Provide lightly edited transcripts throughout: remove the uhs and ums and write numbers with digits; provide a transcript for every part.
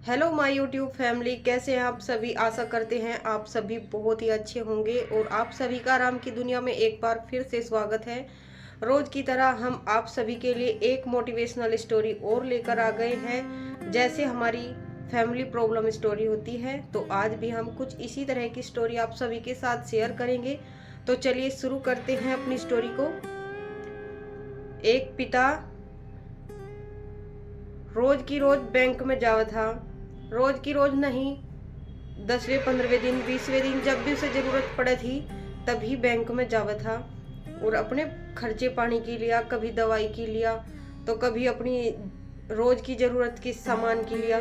Hello my YouTube family, कैसे हैं आप सभी। आशा करते हैं आप सभी बहुत ही अच्छे होंगे और आप सभी का आराम की दुनिया में एक बार फिर से स्वागत है। रोज की तरह हम आप सभी के लिए एक मोटिवेशनल स्टोरी और लेकर आ गए हैं। जैसे हमारी फैमिली प्रॉब्लम स्टोरी होती है, तो आज भी हम कुछ इसी तरह की स्टोरी आप सभी के साथ शेयर करेंगे। तो चलिए शुरू करते हैं अपनी स्टोरी को। एक पिता रोज की रोज बैंक में जावा था। रोज की रोज नहीं, 10वें 15वें दिन 20वें दिन जब भी उसे जरूरत पड़े थी तभी बैंक में जावा था और अपने खर्चे पानी के लिया, कभी दवाई के लिया तो कभी अपनी रोज की जरूरत के सामान के लिया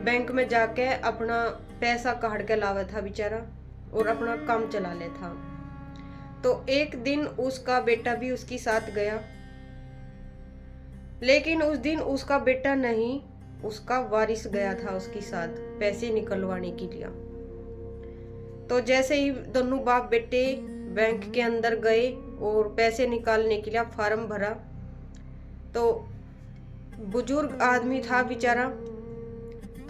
बैंक में जाके अपना पैसा काट के लावा था बेचारा और अपना काम चला ले था। तो एक दिन उसका बेटा भी उसके साथ गया, लेकिन उस दिन उसका बेटा नहीं, उसका वारिस गया था उसके साथ पैसे निकलवाने के लिए। तो जैसे ही दोनों बाप बेटे बैंक के अंदर गए और पैसे निकालने के लिए फॉर्म भरा, तो बुजुर्ग आदमी था बेचारा,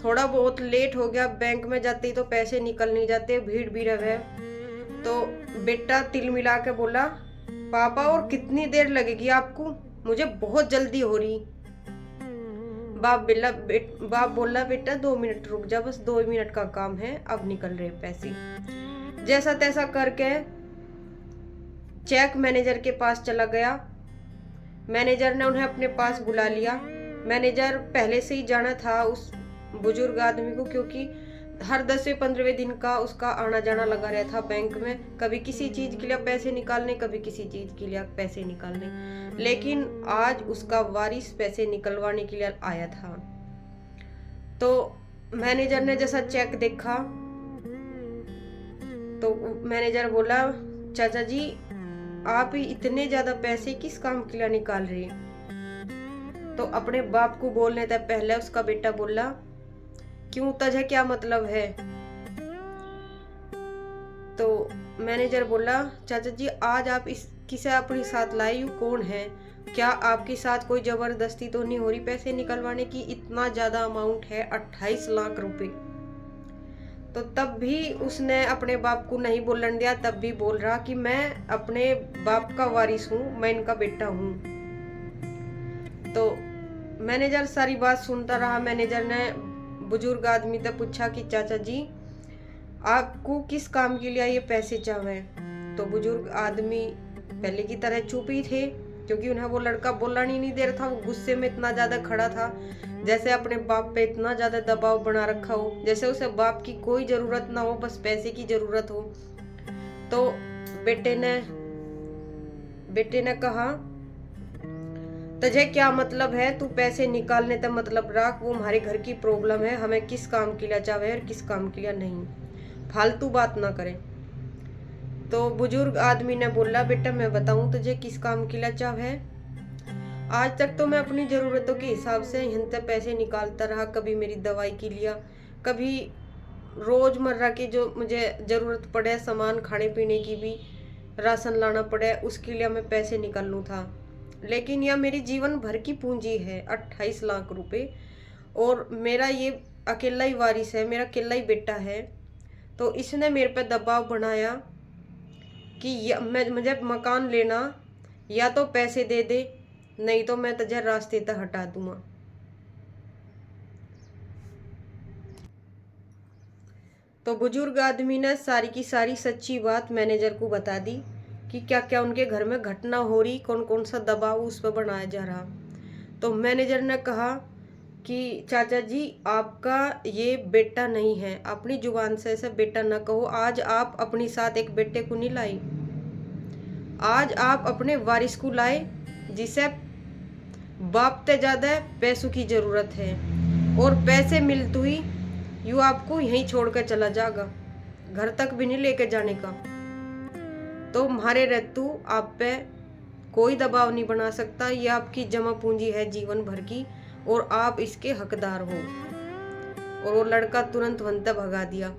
थोड़ा बहुत लेट हो गया। बैंक में जाते ही तो पैसे निकल नहीं जाते, भीड़ भी रहे। तो बेटा तिल मिला के बोला, पापा और कितनी देर लगेगी आपको, मुझे बहुत जल्दी हो रही। बाप बोला बेटा 2 मिनट रुक जा, बस 2 मिनट का काम है, अब निकल रहे पैसे। जैसा तैसा करके चेक मैनेजर के पास चला गया। मैनेजर ने उन्हें अपने पास बुला लिया। मैनेजर पहले से ही जाना था उस बुजुर्ग आदमी को, क्योंकि हर 10वें 15वें दिन का उसका आना जाना लगा रहता बैंक में, कभी किसी चीज के लिए पैसे निकालने, कभी किसी चीज के लिए पैसे निकालने। लेकिन आज उसका वारिस पैसे निकलवाने के लिए आया था। तो मैनेजर ने जैसा चेक देखा तो मैनेजर बोला, चाचा जी आप ही इतने ज्यादा पैसे किस काम के लिए निकाल रहे हैं। तो अपने बाप को बोलने तक पहले उसका बेटा बोला, क्यों तुझे क्या मतलब है। तो मैनेजर बोला, चाचा जी आज आप इस किसे अपने साथ लाए, यू कौन है, क्या आपके साथ कोई जबरदस्ती तो नहीं हो रही पैसे निकलवाने की। इतना ज्यादा अमाउंट है 28 लाख रुपए। तो तब भी उसने अपने बाप को नहीं बोलने दिया, तब भी बोल रहा कि मैं अपने बाप का वारिस हूँ, मैं इनका बेटा हूँ। तो मैनेजर सारी बात सुनता रहा। मैनेजर ने बुजुर्ग आदमी से पूछा कि चाचा जी आपको किस काम के लिए ये पैसे चाहिए। तो बुजुर्ग आदमी पहले की तरह चुप ही थे, क्योंकि उन्हें वो लड़का बोलना नहीं दे रहा था। वो गुस्से में इतना ज्यादा खड़ा था, जैसे अपने बाप पे इतना ज्यादा दबाव बना रखा हो, जैसे उसे बाप की कोई जरूरत ना हो, बस पैसे की जरूरत हो। तो बेटे ने कहा, तुझे क्या मतलब है, तू पैसे निकालने तक मतलब रख, वो हमारे घर की प्रॉब्लम है, हमें किस काम के लिए चाहिए और किस काम के लिए नहीं, फालतू बात ना करें। तो बुजुर्ग आदमी ने बोला, बेटा मैं बताऊं तुझे किस काम के लिए चाहिए। आज तक तो मैं अपनी जरूरतों के हिसाब से यहाँ तक पैसे निकालता रहा, कभी मेरी दवाई के लिए, कभी रोजमर्रा की जो मुझे जरूरत पड़े, सामान खाने पीने की भी, राशन लाना पड़े, उसके लिए मैं पैसे निकाल लूँ था। लेकिन यह मेरी जीवन भर की पूंजी है 28 लाख रुपए, और मेरा ये अकेला ही वारिस है, मेरा अकेला ही बेटा है। तो इसने मेरे पे दबाव बनाया कि मुझे मकान लेना, या तो पैसे दे दे, नहीं तो मैं तुझे रास्ते तक हटा दूंगा। तो बुजुर्ग आदमी ने सारी की सारी सच्ची बात मैनेजर को बता दी कि क्या क्या उनके घर में घटना हो रही, कौन कौन सा दबाव उस पर बनाया जा रहा। तो मैनेजर ने कहा कि चाचा जी आपका ये बेटा नहीं है, अपनी जुबान से ऐसे बेटा ना कहो। आज आप अपनी साथ एक बेटे को नहीं लाई, आज आप अपने वारिस को लाए, जिसे बाप ते ज्यादा पैसों की जरूरत है, और पैसे मिलते ही यू आपको यहीं छोड़कर चला जाएगा, घर तक भी नहीं लेके जाने का। तो हमारे रहतू आप पे कोई दबाव नहीं बना सकता, ये आपकी जमा पूंजी है जीवन भर की, और आप इसके हकदार हो। और वो लड़का तुरंत वहां तक भगा दिया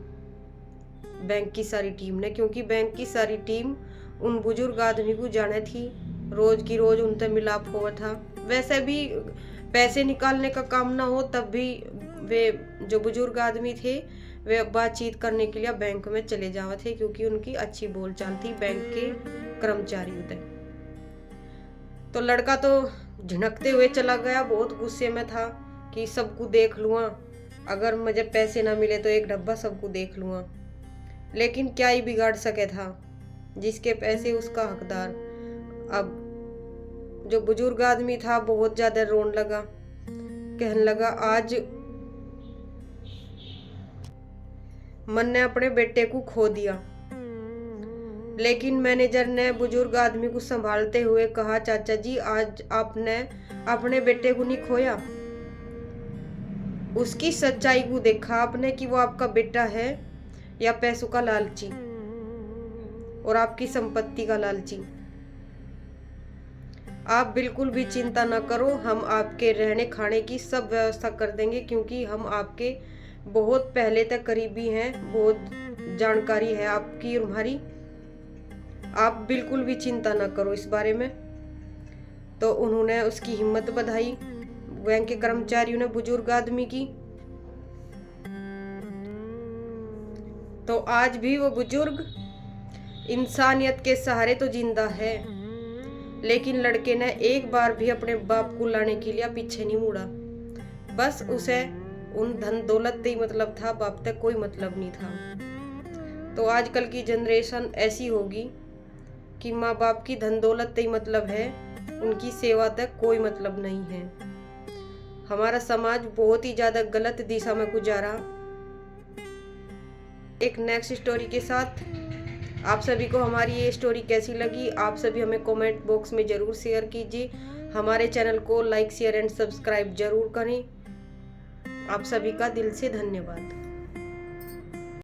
बैंक की सारी टीम ने, क्योंकि बैंक की सारी टीम उन बुजुर्ग आदमी को जाने थी, रोज की रोज उनसे मिलाप हुआ था। वैसे भी पैसे निकालने का काम ना हो तब भी वे जो बुजुर्ग आदमी थे वे बातचीत करने के लिए बैंक में चले जावे थे, क्योंकि उनकी अच्छी बोलचाल थी बैंक के कर्मचारियों से। तो लड़का तो झिनकते हुए चला गया, बहुत गुस्से में था कि सबको देख लूँगा, अगर मुझे पैसे ना मिले तो एक डब्बा सबको देख लूँगा। लेकिन क्या ही बिगाड़ सके था, जिसके पैसे उसका हकदार। अब जो बुजुर्ग आदमी था बहुत ज्यादा रोने लगा, कहने लगा आज मन ने अपने बेटे को खो दिया। लेकिन मैनेजर ने बुजुर्ग आदमी को संभालते हुए कहा, चाचा जी आज आपने अपने बेटे को नहीं खोया, उसकी सच्चाई को देखा आपने कि वो आपका बेटा है या पैसों का लालची और आपकी संपत्ति का लालची। आप बिल्कुल भी चिंता ना करो, हम आपके रहने खाने की सब व्यवस्था कर देंगे, क्योंकि हम आपके बहुत पहले तक करीबी हैं, बहुत जानकारी है आपकी और हमारी। आप बिल्कुल भी चिंता ना करो इस बारे में। तो उन्होंने उसकी हिम्मत बधाई, बैंक के कर्मचारियों ने बुजुर्ग आदमी की। तो आज भी वो बुजुर्ग इंसानियत के सहारे तो जिंदा है, लेकिन लड़के ने एक बार भी अपने बाप को लाने के लिए पीछे नहीं मुड़ा। बस उसे उन धन दौलत से ही मतलब था, बाप तक कोई मतलब नहीं था। तो आजकल की जनरेशन ऐसी होगी कि माँ बाप की धन दौलत से ही मतलब है, उनकी सेवा तक कोई मतलब नहीं है। हमारा समाज बहुत ही ज्यादा गलत दिशा में गुजारा। एक नेक्स्ट स्टोरी के साथ आप सभी को हमारी ये स्टोरी कैसी लगी, आप सभी हमें कमेंट बॉक्स में ज़रूर शेयर कीजिए। हमारे चैनल को लाइक शेयर एंड सब्सक्राइब जरूर करें। आप सभी का दिल से धन्यवाद।